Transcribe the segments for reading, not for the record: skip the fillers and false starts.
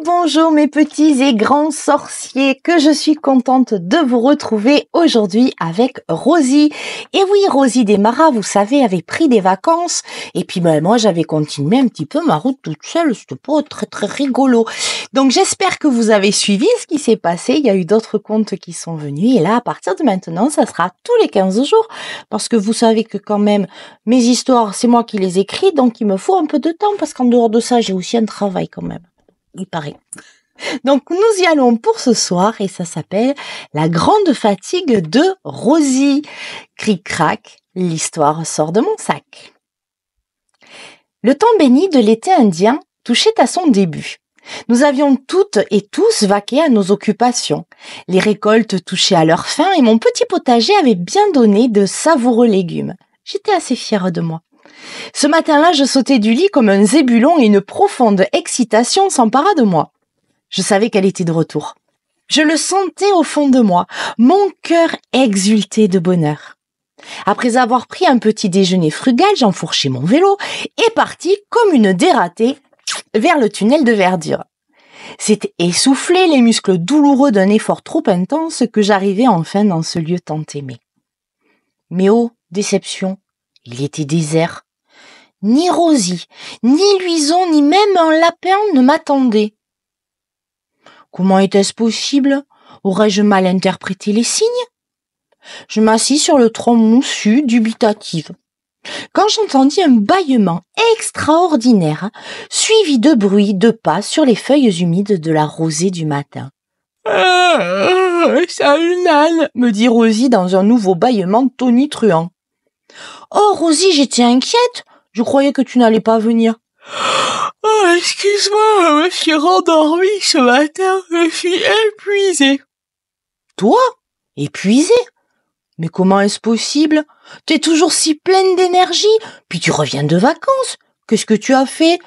Bonjour mes petits et grands sorciers, que je suis contente de vous retrouver aujourd'hui avec Rosie. Et oui, Rosie Desmarais, vous savez, avait pris des vacances et puis moi j'avais continué un petit peu ma route toute seule, c'était pas très rigolo. Donc j'espère que vous avez suivi ce qui s'est passé, il y a eu d'autres contes qui sont venus et là à partir de maintenant ça sera tous les 15 jours parce que vous savez que quand même mes histoires c'est moi qui les écris donc il me faut un peu de temps parce qu'en dehors de ça j'ai aussi un travail quand même. Il paraît. Donc nous y allons pour ce soir et ça s'appelle La grande fatigue de Rosie. Cric-crac, l'histoire sort de mon sac. Le temps béni de l'été indien touchait à son début. Nous avions toutes et tous vaqué à nos occupations. Les récoltes touchaient à leur fin et mon petit potager avait bien donné de savoureux légumes. J'étais assez fière de moi. Ce matin-là, je sautais du lit comme un zébulon et une profonde excitation s'empara de moi. Je savais qu'elle était de retour. Je le sentais au fond de moi. Mon cœur exultait de bonheur. Après avoir pris un petit déjeuner frugal, j'enfourchai mon vélo et partis comme une dératée vers le tunnel de verdure. C'était essoufflé, les muscles douloureux d'un effort trop intense que j'arrivais enfin dans ce lieu tant aimé. Mais oh, déception, il était désert. Ni Rosie, ni Luison, ni même un lapin ne m'attendaient. Comment était-ce possible? Aurais-je mal interprété les signes? Je m'assis sur le tronc moussu, dubitative. Quand j'entendis un bâillement extraordinaire, suivi de bruits de pas sur les feuilles humides de la rosée du matin. Salut Nan, me dit Rosie dans un nouveau bâillement tonitruant. Oh Rosie, j'étais inquiète. Je croyais que tu n'allais pas venir. Oh, excuse-moi, je me suis rendormie ce matin. Je suis épuisée. Toi? Épuisée? Mais comment est-ce possible? T'es toujours si pleine d'énergie, puis tu reviens de vacances. Qu'est-ce que tu as fait?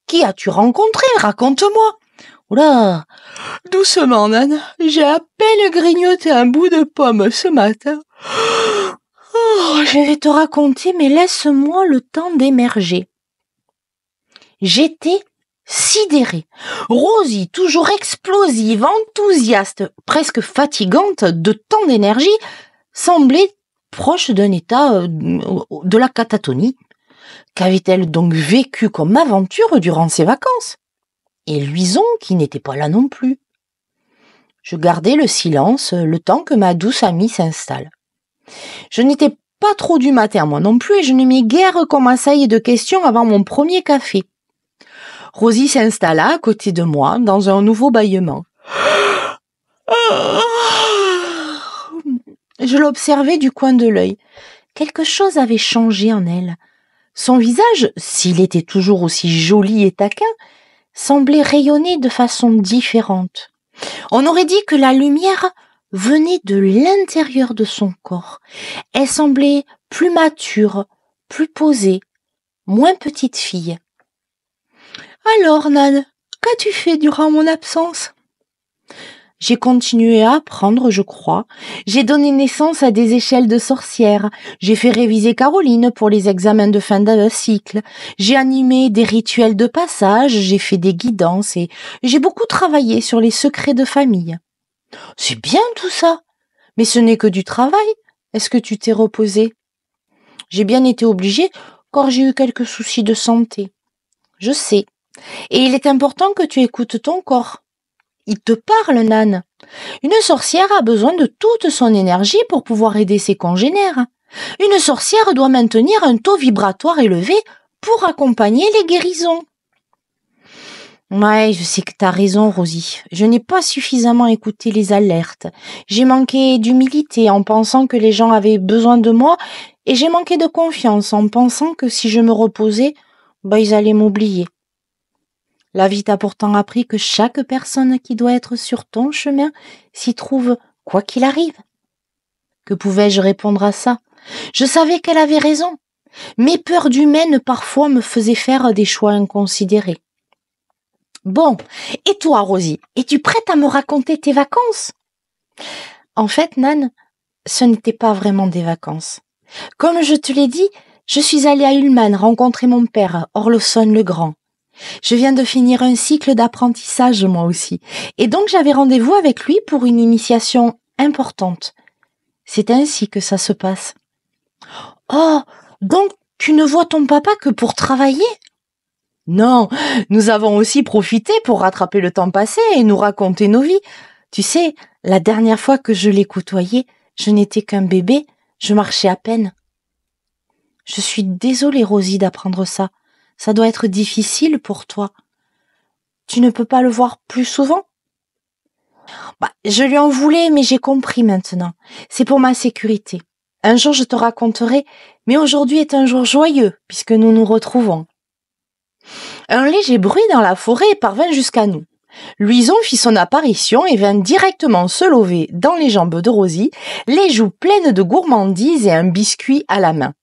Qui as-tu rencontré? Raconte-moi. Oula, doucement, Nan. J'ai à peine grignoté un bout de pomme ce matin. Oh, je vais te raconter, mais laisse-moi le temps d'émerger. J'étais sidérée. Rosie, toujours explosive, enthousiaste, presque fatigante de tant d'énergie, semblait proche d'un état de la catatonie. Qu'avait-elle donc vécu comme aventure durant ses vacances? Et Luison, qui n'était pas là non plus. Je gardai le silence le temps que ma douce amie s'installe. Je n'étais pas trop du matin, moi non plus, et je ne mis guère qu'on m'assaille de questions avant mon premier café. Rosie s'installa à côté de moi, dans un nouveau bâillement. Je l'observais du coin de l'œil. Quelque chose avait changé en elle. Son visage, s'il était toujours aussi joli et taquin, semblait rayonner de façon différente. On aurait dit que la lumière venait de l'intérieur de son corps. Elle semblait plus mature, plus posée, moins petite fille. Alors, Nan, qu'as-tu fait durant mon absence? J'ai continué à apprendre, je crois. J'ai donné naissance à des échelles de sorcières. J'ai fait réviser Caroline pour les examens de fin de cycle. J'ai animé des rituels de passage, j'ai fait des guidances et j'ai beaucoup travaillé sur les secrets de famille. C'est bien tout ça, mais ce n'est que du travail. Est-ce que tu t'es reposée? J'ai bien été obligée car j'ai eu quelques soucis de santé. Je sais. Et il est important que tu écoutes ton corps. Il te parle, Nan. Une sorcière a besoin de toute son énergie pour pouvoir aider ses congénères. Une sorcière doit maintenir un taux vibratoire élevé pour accompagner les guérisons. Ouais, je sais que t'as raison, Rosie. Je n'ai pas suffisamment écouté les alertes. J'ai manqué d'humilité en pensant que les gens avaient besoin de moi et j'ai manqué de confiance en pensant que si je me reposais, ils allaient m'oublier. La vie t'a pourtant appris que chaque personne qui doit être sur ton chemin s'y trouve quoi qu'il arrive. Que pouvais-je répondre à ça? Je savais qu'elle avait raison. Mes peurs humaines parfois me faisaient faire des choix inconsidérés. Bon, et toi, Rosie, es-tu prête à me raconter tes vacances? En fait, Nan, ce n'était pas vraiment des vacances. Comme je te l'ai dit, je suis allée à Ullmann rencontrer mon père, Orlofsson le Grand. Je viens de finir un cycle d'apprentissage moi aussi. Et donc j'avais rendez-vous avec lui pour une initiation importante. C'est ainsi que ça se passe. Oh, donc tu ne vois ton papa que pour travailler? Non, nous avons aussi profité pour rattraper le temps passé et nous raconter nos vies. Tu sais, la dernière fois que je l'ai côtoyé, je n'étais qu'un bébé, je marchais à peine. Je suis désolée, Rosie, d'apprendre ça. Ça doit être difficile pour toi. Tu ne peux pas le voir plus souvent? Je lui en voulais, mais j'ai compris maintenant. C'est pour ma sécurité. Un jour, je te raconterai, mais aujourd'hui est un jour joyeux, puisque nous nous retrouvons. Un léger bruit dans la forêt parvint jusqu'à nous. Louison fit son apparition et vint directement se lever dans les jambes de Rosie, les joues pleines de gourmandises et un biscuit à la main.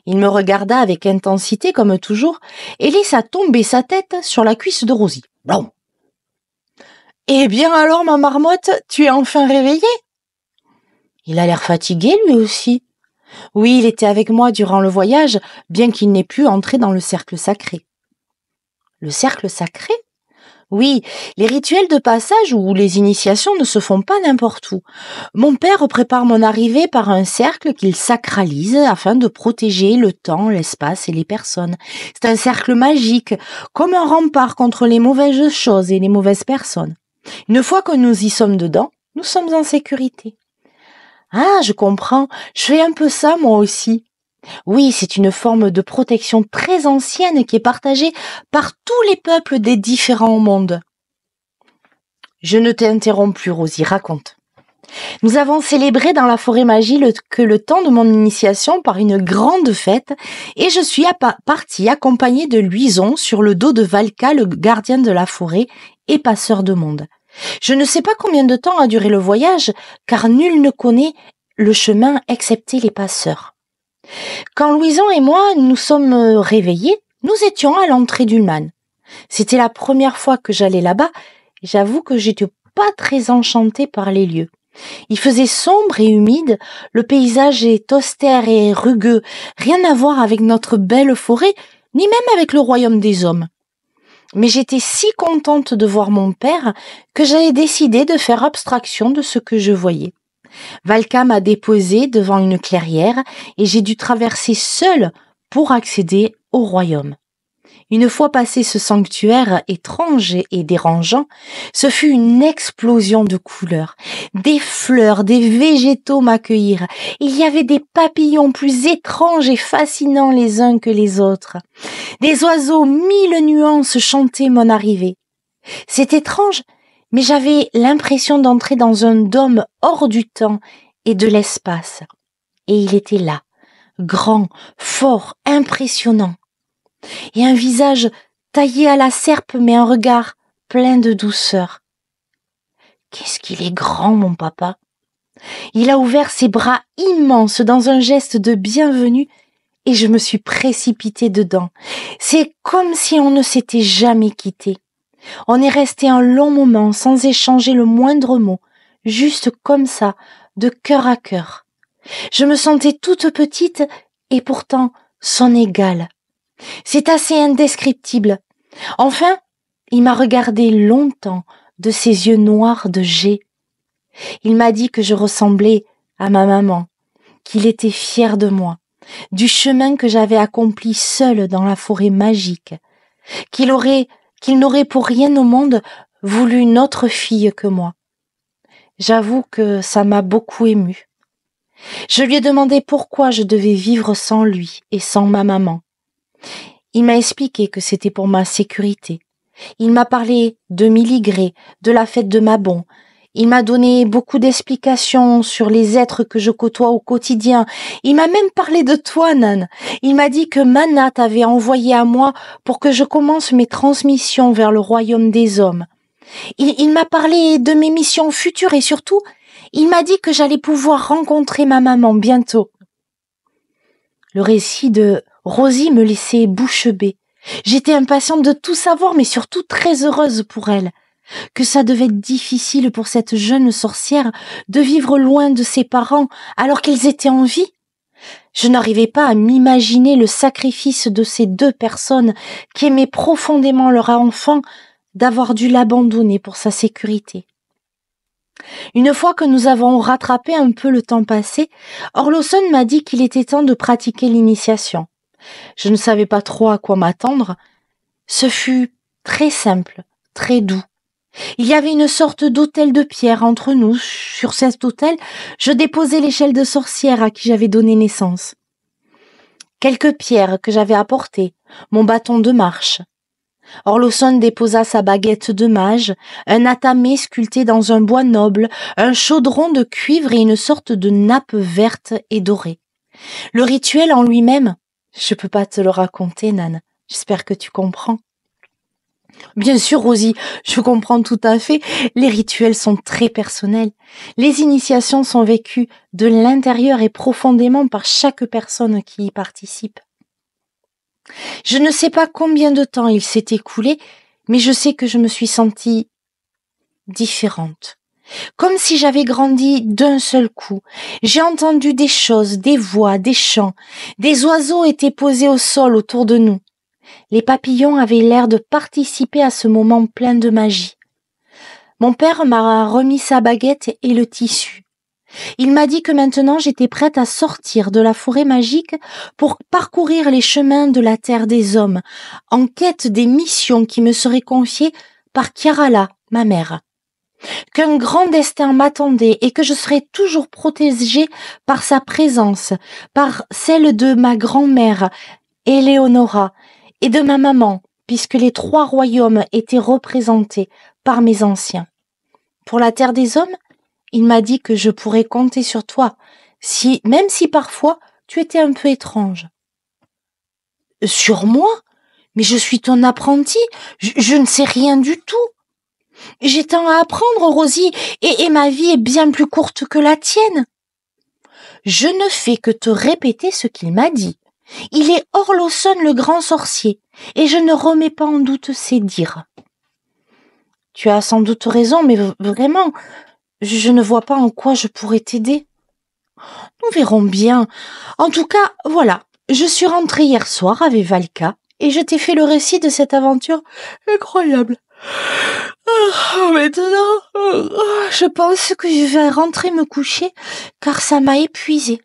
Il me regarda avec intensité comme toujours et laissa tomber sa tête sur la cuisse de Rosie. Blum. Eh bien alors, ma marmotte, tu es enfin réveillée? Il a l'air fatigué lui aussi. Oui, il était avec moi durant le voyage, bien qu'il n'ait pu entrer dans le cercle sacré. Le cercle sacré? Oui, les rituels de passage ou les initiations ne se font pas n'importe où. Mon père prépare mon arrivée par un cercle qu'il sacralise afin de protéger le temps, l'espace et les personnes. C'est un cercle magique, comme un rempart contre les mauvaises choses et les mauvaises personnes. Une fois que nous y sommes dedans, nous sommes en sécurité. Ah, je comprends, je fais un peu ça moi aussi. Oui, c'est une forme de protection très ancienne qui est partagée par tous les peuples des différents mondes. Je ne t'interromps plus, Rosie, raconte. Nous avons célébré dans la forêt magique le temps de mon initiation par une grande fête et je suis partie accompagnée de Louison sur le dos de Valka, le gardien de la forêt et passeur de monde. Je ne sais pas combien de temps a duré le voyage, car nul ne connaît le chemin excepté les passeurs. Quand Louison et moi nous sommes réveillés, nous étions à l'entrée d'Ulman. C'était la première fois que j'allais là-bas, et j'avoue que j'étais pas très enchantée par les lieux. Il faisait sombre et humide, le paysage est austère et rugueux, rien à voir avec notre belle forêt, ni même avec le royaume des hommes. Mais j'étais si contente de voir mon père que j'avais décidé de faire abstraction de ce que je voyais. Valka m'a déposée devant une clairière et j'ai dû traverser seule pour accéder au royaume. Une fois passé ce sanctuaire étrange et dérangeant, ce fut une explosion de couleurs. Des fleurs, des végétaux m'accueillirent. Il y avait des papillons plus étranges et fascinants les uns que les autres. Des oiseaux mille nuances chantaient mon arrivée. C'est étrange, mais j'avais l'impression d'entrer dans un dôme hors du temps et de l'espace. Et il était là, grand, fort, impressionnant. Et un visage taillé à la serpe, mais un regard plein de douceur. Qu'est-ce qu'il est grand, mon papa! Il a ouvert ses bras immenses dans un geste de bienvenue et je me suis précipitée dedans. C'est comme si on ne s'était jamais quitté. On est resté un long moment sans échanger le moindre mot, juste comme ça, de cœur à cœur. Je me sentais toute petite et pourtant son égale. C'est assez indescriptible. Enfin, il m'a regardé longtemps de ses yeux noirs de jet. Il m'a dit que je ressemblais à ma maman, qu'il était fier de moi, du chemin que j'avais accompli seule dans la forêt magique, qu'il n'aurait pour rien au monde voulu une autre fille que moi. J'avoue que ça m'a beaucoup émue. Je lui ai demandé pourquoi je devais vivre sans lui et sans ma maman. Il m'a expliqué que c'était pour ma sécurité. Il m'a parlé de Miligré, de la fête de Mabon. Il m'a donné beaucoup d'explications sur les êtres que je côtoie au quotidien. Il m'a même parlé de toi, Nan. Il m'a dit que Mana t'avait envoyé à moi pour que je commence mes transmissions vers le royaume des hommes. Il m'a parlé de mes missions futures et surtout, il m'a dit que j'allais pouvoir rencontrer ma maman bientôt. Le récit de Rosie me laissait bouche bée. J'étais impatiente de tout savoir, mais surtout très heureuse pour elle. Que ça devait être difficile pour cette jeune sorcière de vivre loin de ses parents alors qu'ils étaient en vie. Je n'arrivais pas à m'imaginer le sacrifice de ces deux personnes qui aimaient profondément leur enfant d'avoir dû l'abandonner pour sa sécurité. Une fois que nous avons rattrapé un peu le temps passé, Orlowson m'a dit qu'il était temps de pratiquer l'initiation. Je ne savais pas trop à quoi m'attendre. Ce fut très simple, très doux. Il y avait une sorte d'autel de pierre entre nous. Sur cet autel, je déposais l'échelle de sorcière à qui j'avais donné naissance. Quelques pierres que j'avais apportées, mon bâton de marche. Orlowson déposa sa baguette de mage, un atamé sculpté dans un bois noble, un chaudron de cuivre et une sorte de nappe verte et dorée. Le rituel en lui-même, je peux pas te le raconter, Nan. J'espère que tu comprends. Bien sûr, Rosie, je comprends tout à fait. Les rituels sont très personnels. Les initiations sont vécues de l'intérieur et profondément par chaque personne qui y participe. Je ne sais pas combien de temps il s'est écoulé, mais je sais que je me suis sentie différente. Comme si j'avais grandi d'un seul coup. J'ai entendu des choses, des voix, des chants. Des oiseaux étaient posés au sol autour de nous. Les papillons avaient l'air de participer à ce moment plein de magie. Mon père m'a remis sa baguette et le tissu. Il m'a dit que maintenant j'étais prête à sortir de la forêt magique pour parcourir les chemins de la terre des hommes, en quête des missions qui me seraient confiées par Kiarala, ma mère. Qu'un grand destin m'attendait et que je serais toujours protégée par sa présence, par celle de ma grand-mère, Éléonora, et de ma maman, puisque les 3 royaumes étaient représentés par mes anciens. Pour la terre des hommes, il m'a dit que je pourrais compter sur toi, même si parfois tu étais un peu étrange. Sur moi? Mais je suis ton apprenti, je ne sais rien du tout. J'ai tant à apprendre, Rosie, et ma vie est bien plus courte que la tienne. Je ne fais que te répéter ce qu'il m'a dit. Il est Orlowson le grand sorcier, et je ne remets pas en doute ses dires. Tu as sans doute raison, mais vraiment, je ne vois pas en quoi je pourrais t'aider. Nous verrons bien. En tout cas, voilà, je suis rentrée hier soir avec Valka, et je t'ai fait le récit de cette aventure incroyable. Maintenant, je pense que je vais rentrer me coucher, car ça m'a épuisée.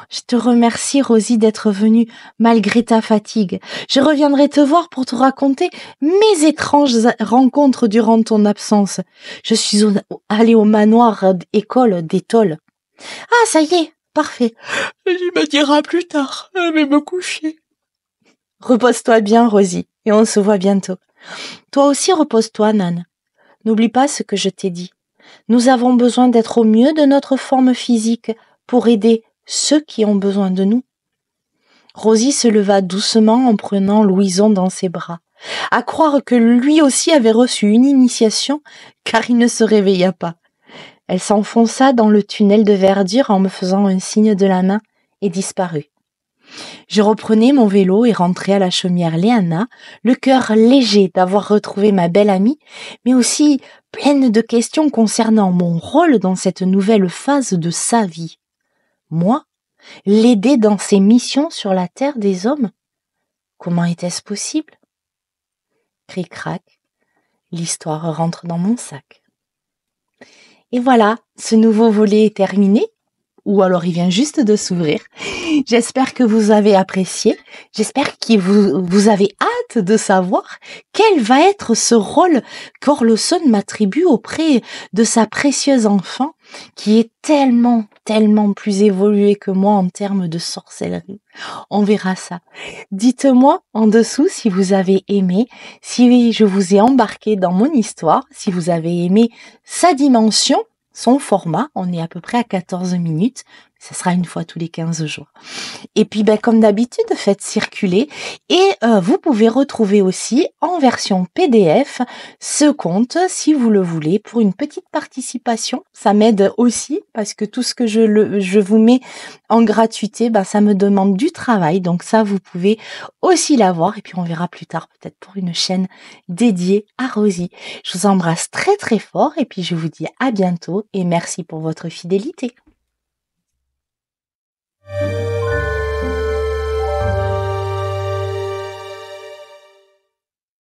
Je te remercie, Rosie, d'être venue malgré ta fatigue. Je reviendrai te voir pour te raconter mes étranges rencontres durant ton absence. Je suis allée au manoir école d'Étole. Ah, ça y est, parfait. Tu me diras plus tard, je vais me coucher. Repose-toi bien, Rosie, et on se voit bientôt. Toi aussi, repose-toi, Nan. N'oublie pas ce que je t'ai dit. Nous avons besoin d'être au mieux de notre forme physique pour aider ceux qui ont besoin de nous. Rosie se leva doucement en prenant Louison dans ses bras, à croire que lui aussi avait reçu une initiation, car il ne se réveilla pas. Elle s'enfonça dans le tunnel de verdure en me faisant un signe de la main et disparut. Je reprenais mon vélo et rentrais à la chaumière Léana, le cœur léger d'avoir retrouvé ma belle amie, mais aussi pleine de questions concernant mon rôle dans cette nouvelle phase de sa vie. Moi, l'aider dans ses missions sur la terre des hommes? Comment était-ce possible? Cric-crac, l'histoire rentre dans mon sac. Et voilà, ce nouveau volet est terminé. Ou alors il vient juste de s'ouvrir. J'espère que vous avez apprécié. J'espère que vous avez hâte de savoir quel va être ce rôle qu'Orlowson m'attribue auprès de sa précieuse enfant qui est tellement plus évoluée que moi en termes de sorcellerie. On verra ça. Dites-moi en dessous si vous avez aimé, si je vous ai embarqué dans mon histoire, si vous avez aimé sa dimension, son format, on est à peu près à 14 minutes, ça sera une fois tous les 15 jours. Et puis, comme d'habitude, faites circuler et vous pouvez retrouver aussi en version PDF ce compte si vous le voulez pour une petite participation. Ça m'aide aussi parce que tout ce que je vous mets en gratuité, ça me demande du travail. Donc ça, vous pouvez aussi l'avoir et puis on verra plus tard peut-être pour une chaîne dédiée à Rosie. Je vous embrasse très fort et puis je vous dis à bientôt et merci pour votre fidélité.